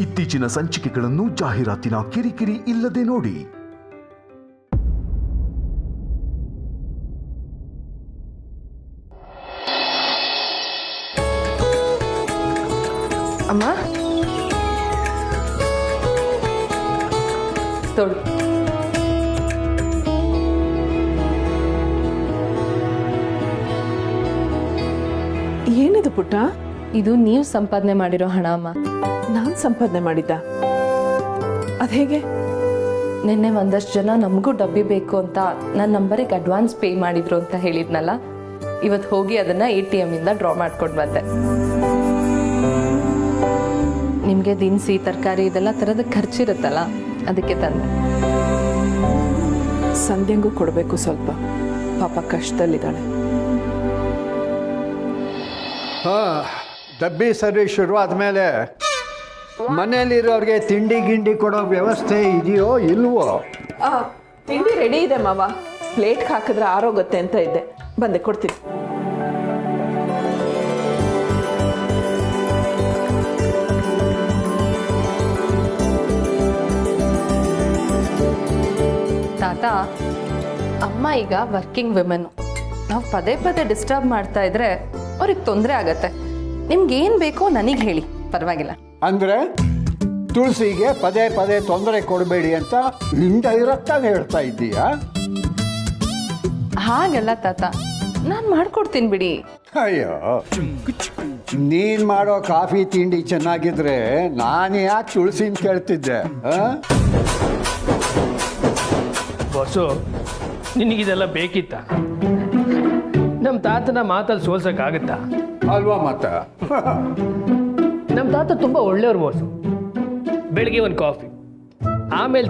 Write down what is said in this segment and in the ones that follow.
ಇತ್ತೀಚಿನ ಸಂಚಿಕೆಗಳನ್ನು ಜಾಹೀರಾತಿನ ಕಿರಿಕಿರಿ ಇಲ್ಲದೆ ನೋಡಿ. ಅಮ್ಮ ತೊಳು. ಏನಿದು ಪುಟ್ಟ? ಇದು ನೀವು ಸಂಪಾದನೆ ಮಾಡಿರೋ ಹಣ ಅಮ್ಮ. ನಾನ್ ಸಂಪಾದನೆ ಮಾಡಿದ್ದ? ಅದೇಗೆ? ನಿನ್ನೆ ಒಂದಷ್ಟು ಜನ ನಮಗೂ ಡಬ್ಬಿ ಬೇಕು ಅಂತ ನನ್ನ ನಂಬರಿಗೆ ಅಡ್ವಾನ್ಸ್ ಪೇ ಮಾಡಿದ್ರು ಅಂತ ಹೇಳಿದ್ನಲ್ಲ, ಇವತ್ತು ಹೋಗಿ ಅದನ್ನ ATM ಇಂದ ಡ್ರಾ ಮಾಡ್ಕೊಂಡು ಬಂದೆ. ನಿಮಗೆ ದಿನಸಿ ತರಕಾರಿ ಇದೆಲ್ಲ ತರದ ಖರ್ಚಿರುತ್ತಲ್ಲ, ಅದಕ್ಕೆ ತಂದೆ. ಸಂಧ್ಯಂಗೂ ಕೊಡಬೇಕು ಸ್ವಲ್ಪ, ಪಾಪ ಕಷ್ಟದಲ್ಲಿದ್ದಾಳೆ. ಡಬ್ಬಿ ಸರ್ವಿಸ್ ಶುರು ಆದಮೇಲೆ ಮನೆಯಲ್ಲಿರೋರಿಗೆ ತಿಂಡಿ ಗಿಂಡಿ ಕೊಡೋ ವ್ಯವಸ್ಥೆ ಇದೆಯೋ ಇಲ್ವೋ? ತಿಂಡಿ ರೆಡಿ ಇದೆ ಮಾವ, ಪ್ಲೇಟ್ ಹಾಕಿದ್ರೆ ಆರೋಗುತ್ತೆ ಅಂತ ಇದ್ದೆ, ಬಂದೆ ಕೊಡ್ತೀನಿ. ತಾತ, ಅಮ್ಮ ಈಗ ವರ್ಕಿಂಗ್ ವಿಮೆನ್. ನಾವು ಪದೇ ಪದೇ ಡಿಸ್ಟರ್ಬ್ ಮಾಡ್ತಾ ಇದ್ರೆ ಅವ್ರಿಗೆ ತೊಂದರೆ ಆಗತ್ತೆ. ನಿಮ್ಗೆ ಏನ್ ಬೇಕೋ ನನಗೆ ಹೇಳಿ, ಪರವಾಗಿಲ್ಲ. ಅಂದರೆ ತುಳಸಿಗೆ ಪದೇ ಪದೇ ತೊಂದರೆ ಕೊಡಬೇಡಿ ಅಂತ ಇಂಡೈರೆಕ್ಟ್ ಆಗಿ ಹೇಳ್ತಾ ಇದ್ದೀಯಾ? ಹಾಗಲ್ಲ ತಾತ, ನಾನು ಮಾಡ್ಕೊಡ್ತೀನಿ ಬಿಡಿ. ಅಯ್ಯೋ, ನೀನ್ ಮಾಡೋ ಕಾಫಿ ತಿಂಡಿ ಚೆನ್ನಾಗಿದ್ರೆ ನಾನು ಯಾಕೆ ತುಳಸಿನ ಕೇಳ್ತಿದ್ದೆ? ಬಸ್ಸು, ನಿನಗಿದೆಲ್ಲ ಬೇಕಿತ್ತ? ನಮ್ಮ ತಾತನ ಮಾತಲ್ಲಿ ಸೋಲ್ಸೋಕ್ಕಾಗತ್ತಾ? ಅಲ್ವಾ ಮತ್ತ? ನಮ್ಮ ತಾತ ತುಂಬ ಒಳ್ಳೆಯವ್ರು ಬೋಸು. ಬೆಳಿಗ್ಗೆ ಒಂದು ಕಾಫಿ, ಆಮೇಲೆ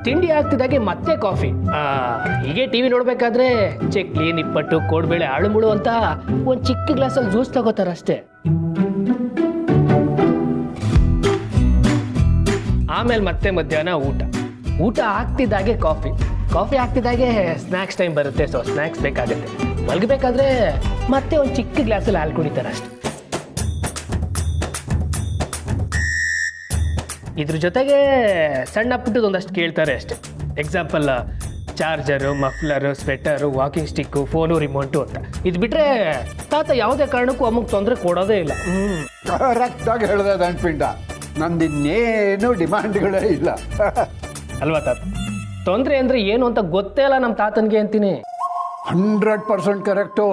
ತಿಂಡಿ ಆಗ್ತಿದ್ದಾಗೆ ಮತ್ತೆ ಕಾಫಿ. ಹೀಗೆ ಟಿವಿ ನೋಡ್ಬೇಕಾದ್ರೆ ಚಕ್ಲಿ, ನಿಪ್ಪಟ್ಟು, ಕೋಡ್ಬೇಳೆ, ಆಳುಮುಳು ಅಂತ ಒಂದು ಚಿಕ್ಕ ಗ್ಲಾಸಲ್ಲಿ ಜ್ಯೂಸ್ ತಗೋತಾರಷ್ಟೇ. ಆಮೇಲೆ ಮತ್ತೆ ಮಧ್ಯಾಹ್ನ ಊಟ ಆಗ್ತಿದ್ದಾಗೆ ಕಾಫಿ ಆಗ್ತಿದ್ದಾಗೆ ಸ್ನ್ಯಾಕ್ಸ್ ಟೈಮ್ ಬರುತ್ತೆ. ಸೊ ಸ್ನ್ಯಾಕ್ಸ್ ಬೇಕಾಗುತ್ತೆ. ಮಲಗಬೇಕಾದ್ರೆ ಮತ್ತೆ ಒಂದು ಚಿಕ್ಕ ಗ್ಲಾಸಲ್ಲಿ ಹಾಲು ಕುಡಿತಾರೆ ಅಷ್ಟೆ. ಇದ್ರ ಜೊತೆಗೆ ಸಣ್ಣ ಪುಟ್ಟದ ಒಂದಷ್ಟು ಕೇಳ್ತಾರೆ ಅಷ್ಟೆ. Example charger, muffler, sweater, walking stick, phone, remote ಅಂತ. ಇದು ಬಿಟ್ರೆ ತಾತ ಯಾವುದೇ ಕಾರಣಕ್ಕೂ ಅಮ್ಮಗೆ ತೊಂದರೆ ಕೊಡೋದೇ ಇಲ್ಲ. ಕರೆಕ್ಟಾಗಿ ಹೇಳಿದೆ ದಂಡ್ಪಿಂಡ. ನಂದಿನ್ನೇನು ಡಿಮ್ಯಾಂಡ್ಗಳೇ ಇಲ್ಲ ಅಲ್ವಾ ತಾತ? ತೊಂದರೆ ಅಂದರೆ ಏನು ಅಂತ ಗೊತ್ತೇ ಇಲ್ಲ ನಮ್ಮ ತಾತನಿಗೆ ಅಂತೀನಿ. 100% ಕರೆಕ್ಟು.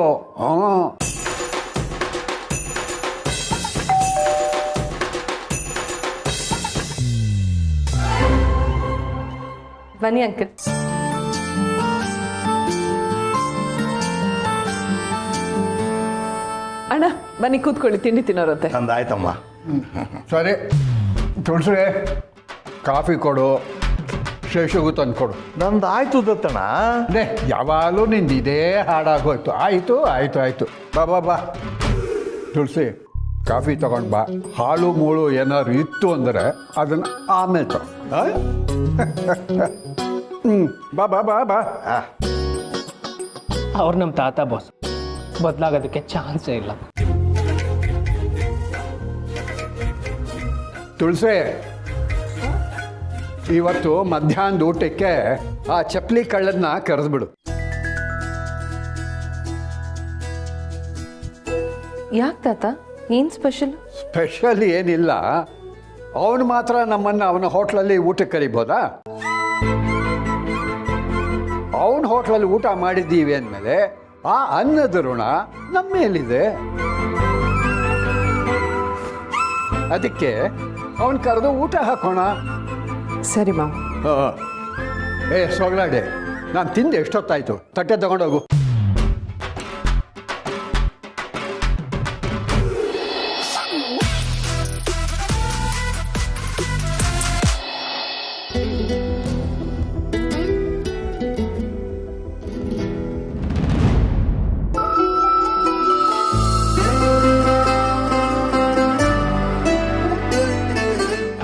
ಬನ್ನಿ ಅಂಕಲ್. ಅಣ್ಣ ಬನ್ನಿ ಕೂತ್ಕೊಳ್ಳಿ, ತಿಂಡಿ ತಿನ್ನೋರಂತೆ. ನಂದಾಯ್ತಮ್ಮ. ಸರಿ ತುಳಸಿ, ಕಾಫಿ ಕೊಡು, ಶೇಷಗೂ ತಂದು ಕೊಡು. ನಂದಾಯ್ತು ದತ್ತಣ್ಣ. ಲೇ, ಯಾವಾಗಲೂ ನಿಂದು ಇದೇ ಹಾಡಾಗೋಯ್ತು. ಆಯಿತು ಬಾ ತುಳಸಿ, ಕಾಫಿ ತಗೊಂಡು ಬಾ. ಹಾಲು ಮೂಳು ಏನಾದ್ರು ಇತ್ತು ಅಂದರೆ ಅದನ್ನು ಆಮೇಲೆ ತಗೋ. ಬಾ. ಅವ್ರು ನಮ್ಮ ತಾತ ಬಾಸ್, ಬದಲಾಗೋದಕ್ಕೆ ಚಾನ್ಸೇ ಇಲ್ಲ. ತುಳಸಿ, ಇವತ್ತು ಮಧ್ಯಾಹ್ನದ ಊಟಕ್ಕೆ ಆ ಚಪ್ಪಲಿ ಕಳ್ಳನ್ನ ಕರೆದ್ಬಿಡು. ಯಾಕೆ ತಾತ, ಏನ್ ಸ್ಪೆಷಲ್? ಸ್ಪೆಷಲ್ ಏನಿಲ್ಲ, ಅವನು ಮಾತ್ರ ನಮ್ಮನ್ನು ಅವನ ಹೋಟ್ಲಲ್ಲಿ ಊಟಕ್ಕೆ ಕರಿಬೋದಾ? ಅವನ ಹೋಟ್ಲಲ್ಲಿ ಊಟ ಮಾಡಿದ್ದೀವಿ ಅಂದಮೇಲೆ ಆ ಅನ್ನದ ಋಣ ನಮ್ಮ ಮೇಲಿದೆ. ಅದಕ್ಕೆ ಅವನು ಕರೆದು ಊಟ ಹಾಕೋಣ. ಸರಿ ಮಾವ. ಸೊಗಲಾಡೆ, ನಾನು ತಿಂದೆ ಎಷ್ಟೊತ್ತಾಯ್ತು, ತಟ್ಟೆ ತಗೊಂಡೋಗು.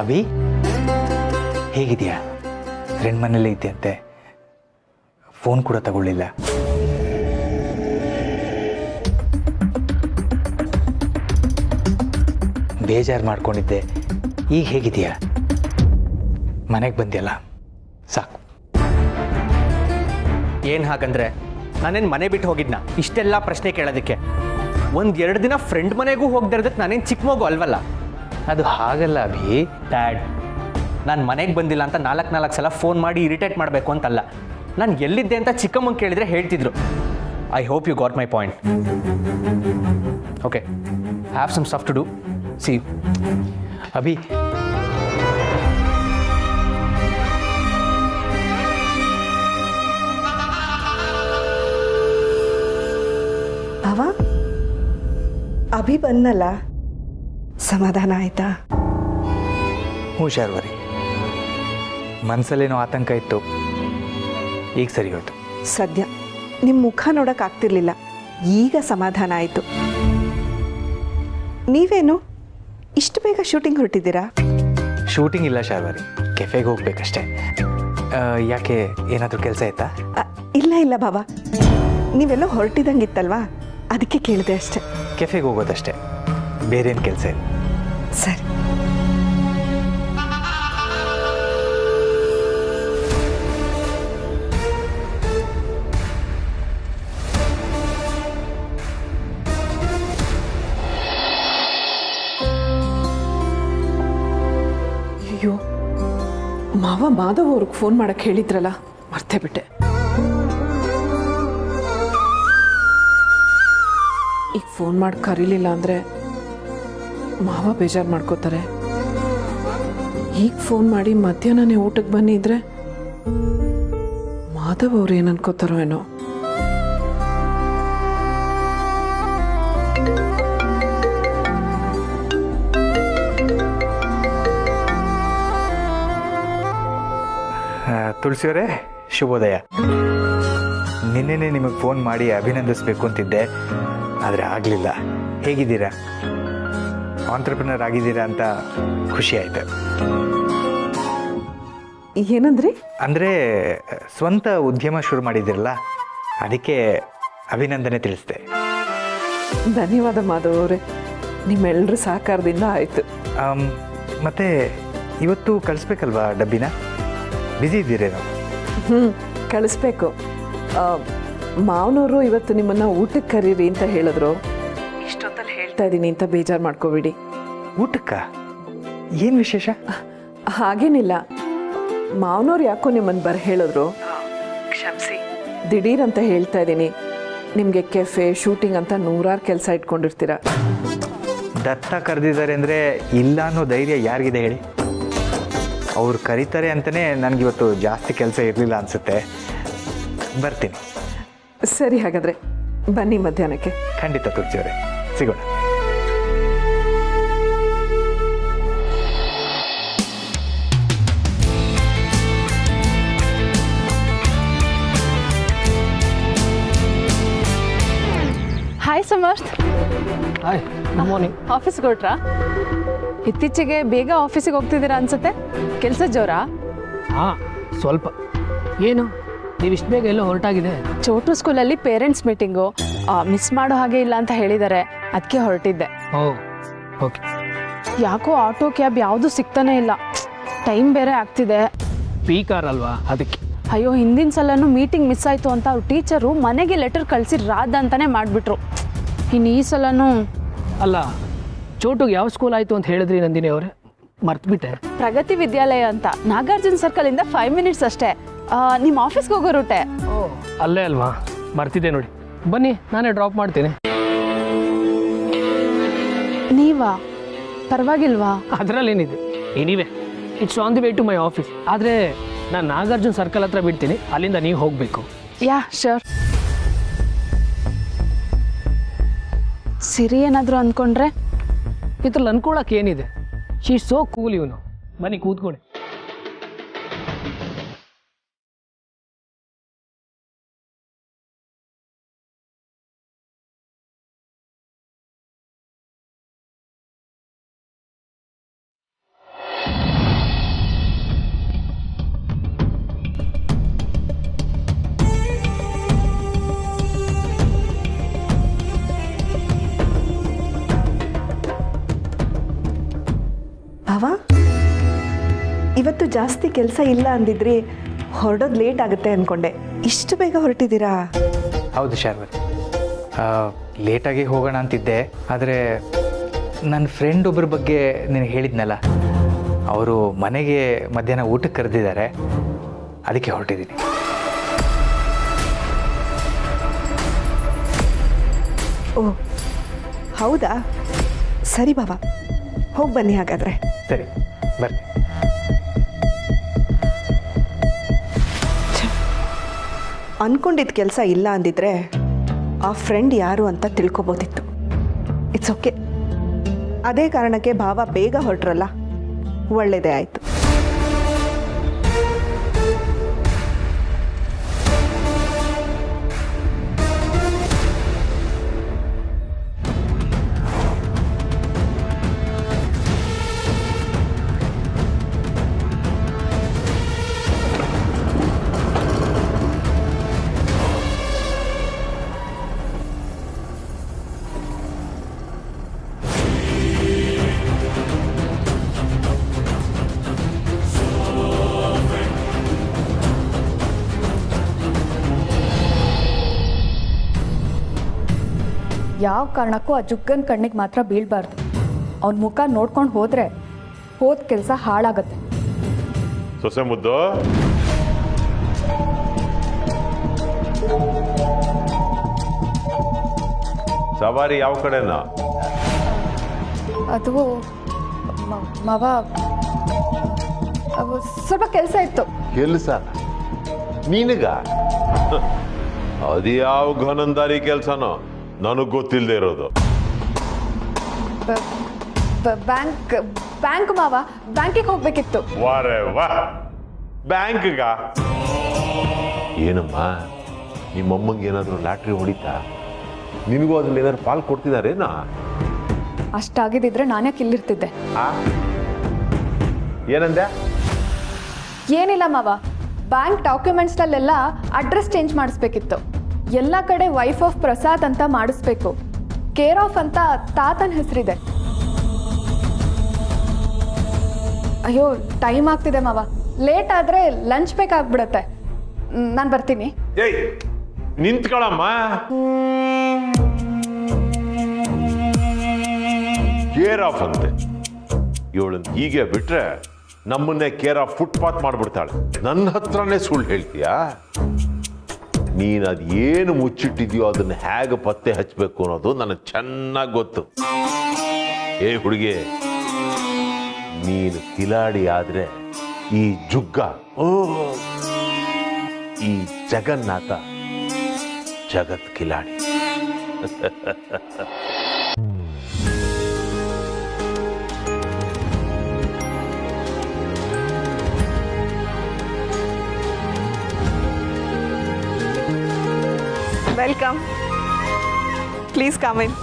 ಅಭಿ, ಹೇಗಿದೆಯಾ? ಫ್ರೆಂಡ್ ಮನೇಲೇ ಇದ್ದಂತೆ, ಫೋನ್ ಕೂಡ ತಗೊಳ್ಳಿಲ್ಲ. ಬೇಜಾರು ಮಾಡ್ಕೊಂಡಿದ್ದೆ, ಈಗ ಹೇಗಿದೆಯಾ? ಮನೆಗೆ ಬಂದಿಯಲ್ಲ ಸಾಕು. ಏನು ಹಾಗಂದ್ರೆ ನಾನೇನು ಮನೆ ಬಿಟ್ಟು ಹೋಗಿದ್ನ ಇಷ್ಟೆಲ್ಲ ಪ್ರಶ್ನೆ ಕೇಳೋದಕ್ಕೆ? 1-2 ದಿನ ಫ್ರೆಂಡ್ ಮನೆಗೂ ಹೋಗ್ದಿರೋದಕ್ಕೆ ನಾನೇನು ಚಿಕ್ಕ ಮಗು ಅಲ್ವಲ್ಲ. ಅದು ಹಾಗಲ್ಲ ಅಭಿ. ಡ್ಯಾಡ್, ನಾನು ಮನೆಗೆ ಬಂದಿಲ್ಲ ಅಂತ 4 ಸಲ ಫೋನ್ ಮಾಡಿ ಇರಿಟೇಟ್ ಮಾಡಬೇಕು ಅಂತಲ್ಲ. ನಾನು ಎಲ್ಲಿದ್ದೆ ಅಂತ ಚಿಕ್ಕಮ್ಮಂಗೆ ಕೇಳಿದರೆ ಹೇಳ್ತಿದ್ರು. I hope you got my point. Okay, have some stuff to do. See you. Abhi, ಭಾವ ಅಭಿ ಬಂದಲ್ಲ, ಸಮಾಧಾನ ಆಯ್ತಾ? ಹುಷಾರ್ವರಿ. ಮನಸ್ಸಲ್ಲೇನೋ ಆತಂಕ ಇತ್ತು, ಈಗ ಸರಿ ಹೋಯ್ತು. ಸದ್ಯ ನಿಮ್ಮ ಮುಖ ನೋಡೋಕ್ಕಾಗ್ತಿರ್ಲಿಲ್ಲ, ಈಗ ಸಮಾಧಾನ ಆಯಿತು. ನೀವೇನು ಇಷ್ಟು ಬೇಗ ಶೂಟಿಂಗ್ ಹೊರಟಿದ್ದೀರಾ? ಶೂಟಿಂಗ್ ಇಲ್ಲ ಶಾರ್ವರಿ, ಕೆಫೆಗೆ ಹೋಗ್ಬೇಕಷ್ಟೇ. ಯಾಕೆ, ಏನಾದರೂ ಕೆಲಸ ಆಯ್ತಾ? ಇಲ್ಲ ಇಲ್ಲ ಭಾವ, ನೀವೆಲ್ಲೋ ಹೊರಟಿದಂಗಿತ್ತಲ್ವಾ, ಅದಕ್ಕೆ ಕೇಳಿದೆ ಅಷ್ಟೆ. ಕೆಫೆಗೆ ಹೋಗೋದಷ್ಟೇ, ಬೇರೇನು ಕೆಲಸ ಇಲ್ಲ. ಸರಿ. ಅಯ್ಯೋ, ಮಾವ ಮಾಧವ್ ಅವ್ರಿಗೆ ಫೋನ್ ಮಾಡಕ್ಕೆ ಹೇಳಿದ್ರಲ್ಲ, ಮರ್ತೇ ಬಿಟ್ಟೆ. ಈಗ ಫೋನ್ ಮಾಡಿ ಕರೀಲಿಲ್ಲ ಅಂದರೆ ಮಾವ ಬೇಜಾರು ಮಾಡ್ಕೋತಾರೆ. ಈಗ ಫೋನ್ ಮಾಡಿ ಮಧ್ಯಾಹ್ನನೇ ಊಟಕ್ಕೆ ಬನ್ನಿ ಇದ್ರೆ ಮಾಧವ್ ಅವ್ರು ಏನು ಅನ್ಕೋತಾರೋ ಏನೋ. ತುಳಸಿಯವರೇ, ಶುಭೋದಯ. ನಿನ್ನೆನೇ ನಿಮಗೆ ಫೋನ್ ಮಾಡಿ ಅಭಿನಂದಿಸಬೇಕು ಅಂತಿದ್ದೆ, ಆದರೆ ಆಗಲಿಲ್ಲ. ಹೇಗಿದ್ದೀರಾ? ಆಂಟ್ರಪ್ರಿನರ್ ಆಗಿದ್ದೀರಾ ಅಂತ ಖುಷಿ ಆಯಿತು. ಏನಂದ್ರಿ? ಅಂದರೆ ಸ್ವಂತ ಉದ್ಯಮ ಶುರು ಮಾಡಿದ್ದೀರಲ್ಲ, ಅದಕ್ಕೆ ಅಭಿನಂದನೆ ತಿಳಿಸ್ದೆ. ಧನ್ಯವಾದ ಮಾಧವ್ ಅವರೇ, ನಿಮ್ಮೆಲ್ಲರ ಸಹಕಾರದಿಂದ ಆಯಿತು. ಮತ್ತು ಇವತ್ತು ಕಳಿಸ್ಬೇಕಲ್ವಾ ಡಬ್ಬಿನ? ಬ್ಯುಸಿ ಇದ್ದೀರೇನೋ? ಕಳಿಸ್ಬೇಕು. ಮಾವನವರು ಇವತ್ತು ನಿಮ್ಮನ್ನು ಊಟಕ್ಕೆ ಕರೀರಿ ಅಂತ ಹೇಳಿದ್ರು. ಇಷ್ಟೊತ್ತಲ್ಲಿ ಹೇಳ್ತಾ ಇದ್ದೀನಿ ಅಂತ ಬೇಜಾರು ಮಾಡ್ಕೋಬೇಡಿ. ಊಟಕ್ಕ ಏನು ವಿಶೇಷ? ಹಾಗೇನಿಲ್ಲ, ಮಾವನವ್ರು ಯಾಕೋ ನಿಮ್ಮನ್ನು ಹೇಳಿದ್ರು. ಕ್ಷಮಿಸಿ. ದಿಢೀರ್ ಅಂತ ಹೇಳ್ತಾ ಇದ್ದೀನಿ. ನಿಮಗೆ ಕೆಫೆ, ಶೂಟಿಂಗ್ ಅಂತ 100 ಕೆಲಸ ಇಟ್ಕೊಂಡಿರ್ತೀರ. ದತ್ತ ಕರೆದಿದ್ದಾರೆ ಅಂದರೆ ಇಲ್ಲ ಅನ್ನೋ ಧೈರ್ಯ ಯಾರಿಗಿದೆ ಹೇಳಿ? ಅವ್ರು ಕರೀತಾರೆ ಅಂತಲೇ ನನಗಿವತ್ತು ಜಾಸ್ತಿ ಕೆಲಸ ಇರಲಿಲ್ಲ ಅನಿಸುತ್ತೆ. ಬರ್ತೀನಿ. ಸರಿ, ಹಾಗಾದರೆ ಬನ್ನಿ ಮಧ್ಯಾಹ್ನಕ್ಕೆ. ಖಂಡಿತ ತುಳಸಿಯವರೇ, ಸಿಗೋಣ. Hi Samarth. Hi, good morning. ಆಫೀಸ್ಗೆ ಹೊರಟ್ರಾ? ಇತ್ತೀಚೆಗೆ ಬೇಗ ಆಫೀಸಿಗೆ ಹೋಗ್ತಿದ್ದೀರಾ ಅನ್ಸುತ್ತೆ. ಕೆಲಸ ಜೋರಾ? ಹಾಂ, ಸ್ವಲ್ಪ. ಏನು ನೀವು ಇಷ್ಟು ಬೇಗ ಎಲ್ಲೋ ಹೊರಟಾಗಿದೆ? ಚೋಟು ಸ್ಕೂಲಲ್ಲಿ ಪೇರೆಂಟ್ಸ್ ಮೀಟಿಂಗು, ಮಿಸ್ ಮಾಡೋ ಹಾಗೆ ಇಲ್ಲ ಅಂತ ಹೇಳಿದ್ದಾರೆ, ಅದಕ್ಕೆ ಹೊರಟಿದ್ದೆ. ಓ, ಓಕೆ. ಯಾಕೋ ಆಟೋ ಕ್ಯಾಬ್ ಯಾವುದು ಸಿಗ್ತಾನೆ ಇಲ್ಲ, ಟೈಮ್ ಬೇರೆ ಆಗ್ತಿದೆ. ಪೀಕಾರ್ ಅಲ್ವಾ, ಅದಕ್ಕೆ. ಅಯ್ಯೋ, ಹಿಂದಿನ ಸಲನೂ ಮೀಟಿಂಗ್ ಮಿಸ್ ಆಯಿತು ಅಂತ ಅವ್ರ ಟೀಚರು ಮನೆಗೆ ಲೆಟರ್ ಕಳಿಸಿ ರಾದ ಅಂತಾನೆ ಮಾಡಿಬಿಟ್ರು. ಇನ್ನು ಈ ಸಲನೂ ಅಲ್ಲ, ಚೋಟುಗೆ ಯಾವ ಸ್ಕೂಲ್ ಆಯಿತು ಅಂತ ಹೇಳಿದ್ರಿ ನಂದಿನಿ ಅವರೇ? ಮರ್ತ್ಬಿಟ್ಟೆ. ಪ್ರಗತಿ ವಿದ್ಯಾಲಯ ಅಂತ, ನಾಗಾರ್ಜುನ ಸರ್ಕಲಿಂದ 5 ಮಿನಿಟ್ಸ್ ಅಷ್ಟೇ. ನಿಮ್ಮ ಆಫೀಸ್ಗೆ ಹೋಗೋ ರೂಟೆ. ಓ, ಅಲ್ಲೇ ಅಲ್ವಾ, ಮರ್ತಿದ್ದೆ ನೋಡಿ. ಬನ್ನಿ, ನಾನೇ ಡ್ರಾಪ್ ಮಾಡ್ತೀನಿ. ನೀವಾ? ಪರವಾಗಿಲ್ವಾ? ಅದರಲ್ಲೇನಿದೆ. Anyway, it's on the way to my office. ಆದರೆ ನಾನು ನಾಗಾರ್ಜುನ ಸರ್ಕಲ್ ಹತ್ರ ಬಿಡ್ತೀನಿ, ಅಲ್ಲಿಂದ ನೀವು ಹೋಗಬೇಕು. ಯಾ, ಶ್ಯೂರ್. ಸಿರಿ ಏನಾದರೂ ಅಂದ್ಕೊಂಡ್ರೆ? ಇದ್ರಲ್ಲಿ ಅನ್ಕೊಳಕ್ಕೆ ಏನಿದೆ? ಶೀ ಸೋ ಕೂಲ್ ಇವನು. ಬನ್ನಿ ಕೂತ್ಕೊಳ್ಳಿ. ಭಾವ ಇವತ್ತು ಜಾಸ್ತಿ ಕೆಲಸ ಇಲ್ಲ ಅಂದಿದ್ರಿ, ಹೊರಡೋದು ಲೇಟ್ ಆಗುತ್ತೆ ಅಂದ್ಕೊಂಡೆ. ಇಷ್ಟು ಬೇಗ ಹೊರಟಿದ್ದೀರಾ? ಹೌದು ಶಾರ್ವರಿ, ಲೇಟಾಗಿ ಹೋಗೋಣ ಅಂತಿದ್ದೆ. ಆದರೆ ನನ್ನ ಫ್ರೆಂಡ್ ಒಬ್ಬರ ಬಗ್ಗೆ ನಿನಗೆ ಹೇಳಿದ್ನಲ್ಲ, ಅವರು ಮನೆಗೆ ಮಧ್ಯಾಹ್ನ ಊಟಕ್ಕೆ ಕರೆದಿದ್ದಾರೆ, ಅದಕ್ಕೆ ಹೊರಟಿದ್ದೀನಿ. ಓ ಹೌದಾ, ಸರಿ ಬಾಬಾ, ಹೋಗಿ ಬನ್ನಿ ಹಾಗಾದರೆ. ಸರಿ ಬರ್ರಿ. ಅಂದ್ಕೊಂಡಿದ್ದ ಕೆಲಸ ಇಲ್ಲ ಅಂದಿದ್ರೆ ಆ ಫ್ರೆಂಡ್ ಯಾರು ಅಂತ ತಿಳ್ಕೊಬೋದಿತ್ತು. It's okay. ಅದೇ ಕಾರಣಕ್ಕೆ ಭಾವ ಬೇಗ ಹೊರಟ್ರಲ್ಲ, ಒಳ್ಳೆಯದೇ ಆಯಿತು. ಯಾವ ಕಾರಣಕ್ಕೂ ಆ ಜುಗ್ಗನ್ ಕಣ್ಣಿಗೆ ಮಾತ್ರ ಬೀಳಬಾರ್ದು. ಅವನ ಮುಖ ನೋಡ್ಕೊಂಡು ಹೋದ್ರೆ ಹೋದ ಕೆಲಸ ಹಾಳಾಗತ್ತೆ. ಸೊಸೆ ಮುದ್ದು, ಸವಾರಿ ಯಾವ ಕಡೆನಾ? ಅದು ಮಾವ, ಸ್ವಲ್ಪ ಕೆಲಸ ಇತ್ತು. ಕೆಲಸ ನೀನಗ? ಅದ್ಯಾವ ಘನಂದಾರಿ ಕೆಲ್ಸನೋ ನನಗ್ ಗೊತ್ತಿಲ್ಲದೆ ಇರೋದು. ಬ್ಯಾಂಕ್ ಮಾವ, ಬ್ಯಾಂಕಿಗೆ ಹೋಗ್ಬೇಕಿತ್ತು. ವಾರೇ ವಾ, ಬ್ಯಾಂಕ್ಗ? ಏನಮ್ಮ, ನಿಮ್ಮಮ್ಮಂಗೆ ಏನಾದರೂ ಲಾಟ್ರಿ ಹೊಡಿತಾ? ನಿನಗೂ ಅದ್ರಲ್ಲಿ ಏನಾದ್ರು ಪಾಲ್ ಕೊಡ್ತಿದಾರೇನಾ? ಅಷ್ಟಾಗಿದ್ದಿದ್ರೆ ನಾನೇ ಕಿಲ್ಲಿರ್ತಿದ್ದೆ. ಏನಂದೆ? ಏನಿಲ್ಲ ಮಾವ, ಬ್ಯಾಂಕ್ ಡಾಕ್ಯುಮೆಂಟ್ಸ್ನಲ್ಲೆಲ್ಲ ಅಡ್ರೆಸ್ ಚೇಂಜ್ ಮಾಡಿಸ್ಬೇಕಿತ್ತು. ಎಲ್ಲ ಕಡೆ ವೈಫ್ ಆಫ್ ಪ್ರಸಾದ್ ಅಂತ ಮಾಡಿಸ್ಬೇಕು. ಕೇರ್ ಆಫ್ ಅಂತ ತಾತನ ಹೆಸರಿದೆ. ಅಯ್ಯೋ, ಟೈಮ್ ಆಗ್ತಿದೆ ಮಾವ, ಲೇಟ್ ಆದರೆ ಲಂಚ್ ಬೇಕಾಗ್ಬಿಡತ್ತೆ. ನಾನು ಬರ್ತೀನಿ. ಏಯ್ ನಿಂತ್ಕೊಳಮ್ಮ. ಕೇರ್ ಆಫ್ ಅಂತೆ ಇವಳನ್ನ ಹೀಗೆ ಬಿಟ್ರೆ ನಮ್ಮನ್ನೇ ಕೇರ್ ಆಫ್ ಫುಟ್ಪಾತ್ ಮಾಡ್ಬಿಡ್ತಾಳೆ. ನನ್ನ ಹತ್ರನೇ ಸುಳ್ಳು ಹೇಳ್ತೀಯಾ? ನೀನು ಅದು ಏನು ಮುಚ್ಚಿಟ್ಟಿದ್ಯೋ ಅದನ್ನ ಹೇಗೆ ಪತ್ತೆ ಹಚ್ಚಬೇಕು ಅನ್ನೋದು ನನಗೆ ಚೆನ್ನಾಗಿ ಗೊತ್ತು. ಏ ಹುಡುಗಿ, ನೀನು ಕಿಲಾಡಿ ಆದ್ರೆ ಈ ಜುಗ್ಗ, ಈ ಜಗನ್ನಾಥ ಜಗತ್ Kiladi. Welcome, please come in.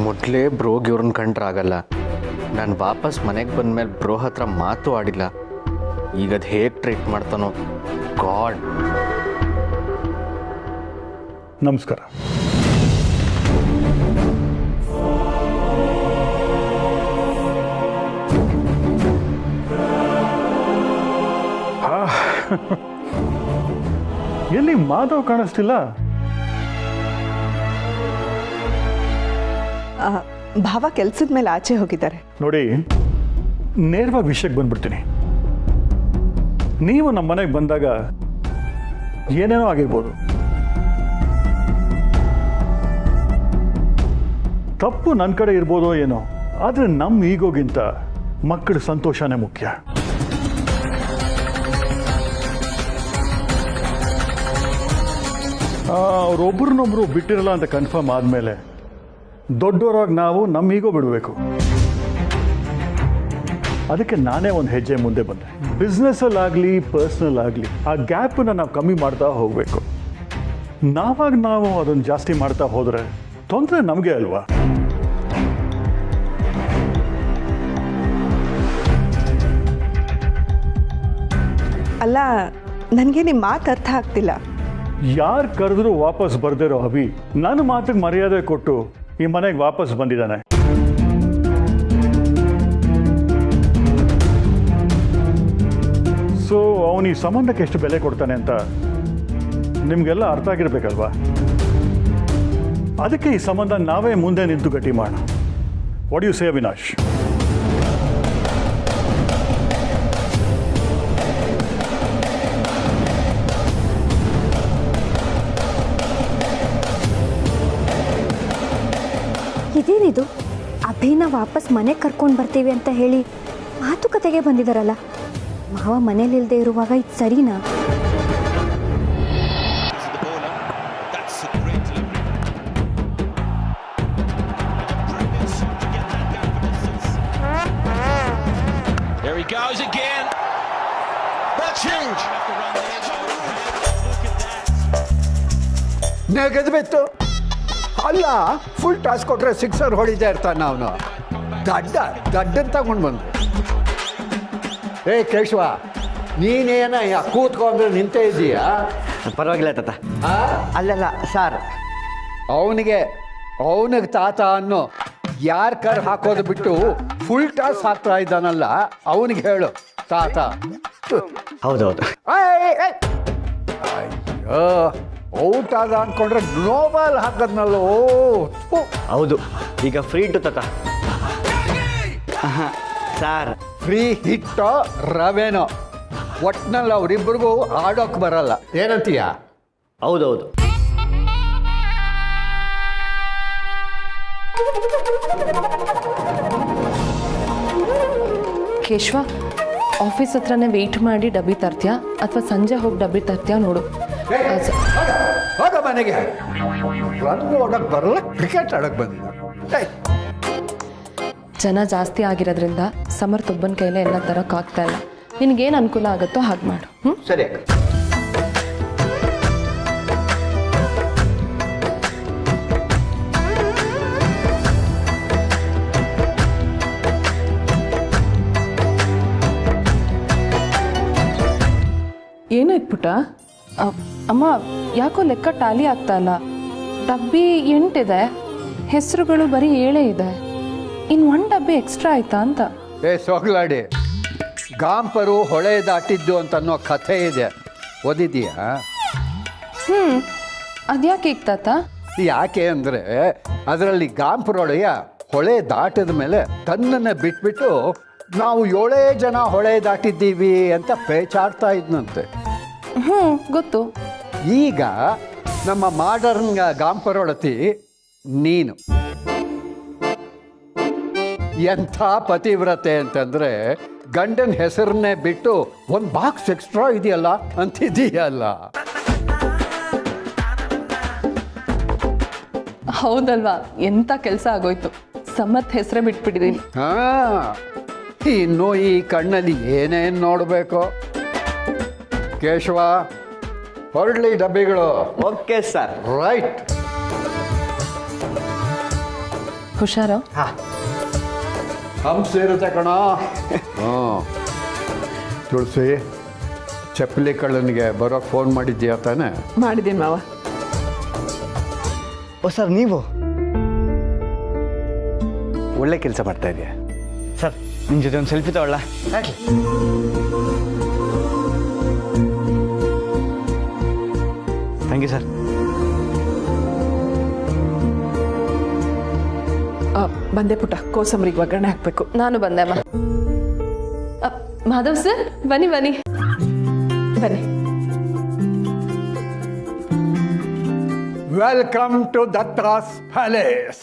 ಮೊದಲೇ ಬ್ರೋಗೆ ಇವ್ರನ್ನ ಕಂಡ್ರೆ ಆಗಲ್ಲ. ನಾನು ವಾಪಸ್ ಮನೆಗೆ ಬಂದಮೇಲೆ ಬ್ರೋ ಹತ್ರ ಮಾತು ಆಡಿಲ್ಲ. ಈಗ ಅದು ಹೇಗೆ ಟ್ರೀಟ್ ಮಾಡ್ತಾನೋ ಗಾಡ್. ನಮಸ್ಕಾರ. ಎಲ್ಲಿ ಮಾಧವ್ ಕಾಣಿಸ್ತಿಲ್ಲ? ಭಾವ ಕೆಲ್ಸದ ಮೇಲೆ ಆಚೆ ಹೋಗಿದ್ದಾರೆ. ನೋಡಿ, ನೇರವಾಗಿ ವಿಷಯಕ್ಕೆ ಬಂದ್ಬಿಡ್ತೀನಿ. ನೀವು ನಮ್ಮ ಮನೆಗೆ ಬಂದಾಗ ಏನೇನೋ ಆಗಿರ್ಬೋದು. ತಪ್ಪು ನನ್ನ ಕಡೆ ಇರ್ಬೋದೋ ಏನೋ, ಆದರೆ ನಮ್ಮ ಈಗೋಗಿಂತ ಮಕ್ಕಳ ಸಂತೋಷನೇ ಮುಖ್ಯ. ಅವ್ರೊಬ್ರನ್ನೊಬ್ರು ಬಿಟ್ಟಿರಲ್ಲ ಅಂತ ಕನ್ಫರ್ಮ್ ಆದಮೇಲೆ ದೊಡ್ಡವರಾಗಿ ನಾವು ನಮ್ಮ ಈಗೋ ಬಿಡಬೇಕು. ಅದಕ್ಕೆ ನಾನೇ ಒಂದು ಹೆಜ್ಜೆ ಮುಂದೆ ಬಂದೆ. ಬಿಸ್ನೆಸ್ಸಲ್ಲಾಗಲಿ ಪರ್ಸ್ನಲ್ ಆಗಲಿ ಆ ಗ್ಯಾಪನ್ನು ನಾವು ಕಮ್ಮಿ ಮಾಡ್ತಾ ಹೋಗಬೇಕು. ನಾವು ಅದನ್ನು ಜಾಸ್ತಿ ಮಾಡ್ತಾ ಹೋದರೆ ತೊಂದರೆ ನಮಗೆ ಅಲ್ವಾ? ಅಲ್ಲ, ನನಗೆ ನಿಮ್ಮ ಮಾತು ಅರ್ಥ ಆಗ್ತಿಲ್ಲ. ಯಾರು ಕರೆದ್ರೂ ವಾಪಸ್ ಬರ್ದಿರೋ ಅಭಿ ನನ್ನ ಮಾತಿಗೆ ಮರ್ಯಾದೆ ಕೊಟ್ಟು ಈ ಮನೆಗೆ ವಾಪಸ್ ಬಂದಿದ್ದಾನೆ. ಸೊ ಅವನು ಈ ಸಂಬಂಧಕ್ಕೆ ಎಷ್ಟು ಬೆಲೆ ಕೊಡ್ತಾನೆ ಅಂತ ನಿಮಗೆಲ್ಲ ಅರ್ಥ ಆಗಿರ್ಬೇಕಲ್ವಾ? ಅದಕ್ಕೆ ಈ ಸಂಬಂಧ ನಾವೇ ಮುಂದೆ ನಿಂತು ಗಟ್ಟಿ ಮಾಡೋಣ. What you say Avinash? ಇದೇನಿದು? ಅಭಿನ ವಾಪಸ್ ಮನೆಗೆ ಕರ್ಕೊಂಡು ಬರ್ತೀವಿ ಅಂತ ಹೇಳಿ ಮಾತುಕತೆಗೆ ಬಂದಿದ್ದಾರಲ್ಲ. ಮಾವ ಮನೇಲಿಲ್ಲದೆ ಇರುವಾಗ ಇದು ಸರಿನಾ? ನೆಗೆದ್ಬಿತ್ತು. ಅಲ್ಲ, ಫುಲ್ ಟಾಸ್ ಕೊಟ್ರೆ ಸಿಕ್ಸರ್ ಹೊಡಿತಾ ಇರ್ತಾನೆ ಅವನು. ದಡ್ಡನ್ ತಗೊಂಡು ಬಂದು. ಏ ಕೇಶವ, ನೀನೇನ ಕೂತ್ಕೊಂಡ್ರೆ ನಿಂತೇ ಇದೀಯಾ? ಪರವಾಗಿಲ್ಲ ತಾತ. ಅಲ್ಲಲ್ಲ ಸರ್, ಅವನಿಗೆ ತಾತ ಅನ್ನೋ ಯಾರು ಕರ್ ಹಾಕೋದು ಬಿಟ್ಟು ಫುಲ್ ಟಾಸ್ ಹಾಕ್ತಾ ಇದ್ದಾನಲ್ಲ, ಅವನಿಗೆ ಹೇಳು ತಾತ. ಹೌದೌದು. ಅಯ್ಯೋ, ಔಟ್ ಆದ ಅಂದ್ಕೊಂಡ್ರೆ ಗ್ಲೋಬಲ್ ಹಾಕದ್ನಲ್ಲೋ. ಹೌದು, ಈಗ ಫ್ರೀ ಇಟ್ಟು ತಾತ. ಸರ್, ಫ್ರೀ ಹಿಟ್ಟೋ ರವೆನೋ ಒಟ್ನಲ್ಲಿ ಅವರಿಬ್ಬರಿಗೂ ಆಡೋಕೆ ಬರಲ್ಲ. ಏನಂತೀಯ? ಹೌದೌದು. ಕೇಶವ, ಆಫೀಸ್ ಹತ್ರನೇ ವೆಯ್ಟ್ ಮಾಡಿ ಡಬ್ಬಿ ತರ್ತೀಯಾ ಅಥವಾ ಸಂಜೆ ಹೋಗಿ ಡಬ್ಬಿ ತರ್ತೀಯಾ ನೋಡು. ಹೋಗ ಮನೆಗೆ. ರನ್ ಓಡಕ್ ಬರಲ್ಲ, ಕ್ರಿಕೆಟ್ ಆಡಕ್ ಬಂದಿಲ್ಲ. ಜನ ಜಾಸ್ತಿ ಆಗಿರೋದ್ರಿಂದ ಸಮರ್ಥ್ ಒಬ್ಬನ ಕೈಲೇ ಎಲ್ಲ ತರೋಕ್ಕಾಗ್ತಾ ಇಲ್ಲ. ನಿನಗೇನು ಅನುಕೂಲ ಆಗುತ್ತೋ ಹಾಗೆ ಮಾಡು. ಸರಿ. ಏನಾಯ್ತು ಪುಟ್ಟ? ಅಮ್ಮ, ಯಾಕೋ ಲೆಕ್ಕ ಟಾಲಿ ಆಗ್ತಾ ಇಲ್ಲ. ಡಬ್ಬಿ 8 ಇದೆ, ಹೆಸರುಗಳು ಬರೀ 7 ಇದೆ. ಇನ್ನು 1 ಡಬ್ಬಿ ಎಕ್ಸ್ಟ್ರಾ ಆಯ್ತಾ ಅಂತ. ಏ ಸೋಗ್ಲಾಡಿ, ಗಾಂಪರು ಹೊಳೆ ದಾಟಿದ್ದು ಅಂತನ್ನೋ ಕಥೆ ಇದೆ, ಓದಿದೀಯಾ? ಅದ್ಯಾಕೆ ಈಗ ತಾತ? ಯಾಕೆ ಅಂದರೆ ಅದರಲ್ಲಿ ಗಾಂಪರೊಳೆಯ ಹೊಳೆ ದಾಟಿದ ಮೇಲೆ ತನ್ನನ್ನು ಬಿಟ್ಬಿಟ್ಟು ನಾವು 7 ಜನ ಹೊಳೆ ದಾಟಿದ್ದೀವಿ ಅಂತ ಪೇಚಾಡ್ತಾ ಇದ್ನಂತೆ. ಗೊತ್ತು. ಈಗ ನಮ್ಮ ಮಾಡರ್ನ್ ಗಾಂಪರೊಳತಿ ನೀನು ಎಂಥ ಪತಿವ್ರತೆ ಅಂತಂದ್ರೆ ಗಂಡನ ಹೆಸರನ್ನೇ ಬಿಟ್ಟು ಒಂದು ಬಾಕ್ಸ್ ಎಕ್ಸ್ಟ್ರಾ ಇದೆಯಲ್ಲ ಅಂತಿದೀಯಲ್ಲ. ಹೌದಲ್ವಾ? ಎಂಥ ಕೆಲಸ ಆಗೋಯ್ತು. ಸಮರ್ಥ್ ಹೆಸರೇ ಬಿಟ್ಬಿಟ್ಟಿದ್ದೀನಿ. ಇನ್ನು ಈ ಕಣ್ಣಲ್ಲಿ ಏನೇನು ನೋಡಬೇಕು. ಕೇಶವ, ಹೊರಡ್ಲಿ ಡಬ್ಬಿಗಳು. Okay sir. ರೈಟ್. ಹುಷಾರು. ಹಂಪ್ ಸೇರುತ್ತೆ ಕಣ. ತುಳಸಿ, ಚಪ್ಪಲಿ ಕಳ್ಳನಿಗೆ ಬರೋಕ್ಕೆ ಫೋನ್ ಮಾಡಿದ್ದೀಯಾ ತಾನೆ? ಮಾಡಿದ್ದೀನಿ ಮಾವ. ಓ ಸರ್, ನೀವು ಒಳ್ಳೆ ಕೆಲಸ ಮಾಡ್ತಾ ಇದೆಯಾ ಸರ್? ನಿಮ್ಮ ಜೊತೆ ಒಂದು ಸೆಲ್ಫಿ ತಗೊಳ್ಳ? Thank you sir. ಬಂದೆ ಪುಟ್ಟ, ಕೋಸಂಬರಿಗೆ ಒಗ್ಗರಣೆ ಹಾಕಬೇಕು. ನಾನು ಬಂದೆ ಅಮ್ಮ. ಮಾಧವ್ ಸರ್, ಬನ್ನಿ ಬನ್ನಿ ಬನ್ನಿ. Welcome to Datta's palace.